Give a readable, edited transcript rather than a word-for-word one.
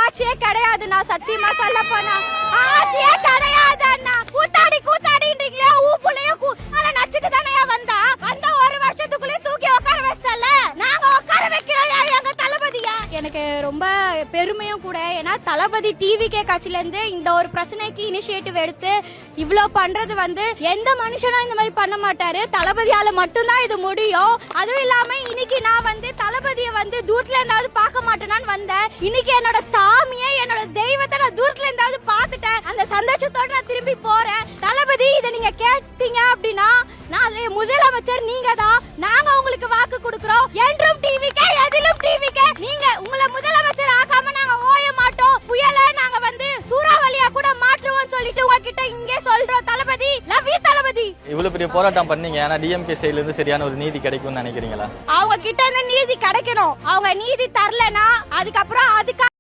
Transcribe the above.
ஆட்சியே கிடையாது. நான் சத்தியமா சொல்ல போனா ஆட்சியே கிடையாது அண்ணா. கூத்தாடின்றீங்களே ஊப்புலயே ஆனா நடிச்சிட்டு தானே வந்த ஒரு வருஷத்துக்குள்ளே தூக்கி உட்கார வச்சிட்டல. நாங்க உட்கார வைக்கிறோம் எங்க தளபதியா. எனக்கு ரொம்ப பெருமையும் கூட. ஏன்னா தளபதி டிவிகே கட்சியில இருந்து இந்த ஒரு பிரச்சனைக்கு இனிஷியேட்டிவ் எடுத்து இவ்ளோ பண்றது எந்த மனுஷனும் இந்த மாதிரி பண்ண மாட்டாரு. தளபதியால மட்டும்தான் இது முடியும். அதுவும் இல்லாம இன்னைக்கு நான் தளபதியை தூரத்துல இருந்தாவது பார்க்க மாட்டேனான்னு வந்தேன். இன்னைக்கு என்னோட சாமியை என்னோட தெய்வத்தை நான் தூரத்துல இருந்தாவது பார்த்துட்டேன். அந்த சந்தோஷத்தோட நான் திரும்பி போறேன். தளபதி இதை நீங்க கேட்டீங்க அப்படின்னா நான் முதலமைச்சர் நீங்க தான். நாங்க உங்களுக்கு வாக்கு கொடுக்கிறோம். என்றும் டிவிக்கே எதிலும் டிவிக்கே. நீங்க உங்களை முதலமைச்சர் ஆக்காம நாங்க ஓய மாட்டோம். புயலை நாங்க சூறாவளியா கூட மாற்றுவோம் சொல்லிட்டு உங்ககிட்ட இங்கே சொல்றோம். தளபதி லவ் யூ தளபதி. இவ்வளவு பெரிய போராட்டம் பண்ணீங்க. ஆனா டிஎம்கே சைடுல இருந்து சரியான ஒரு நீதி கிடைக்கும்னு நினைக்கிறீங்களா? அவங்க கிட்ட இருந்து நீதி கிடைக்கணும். அவங்க நீதி தரலனா அதுக்கப்புறம் அதுக்கு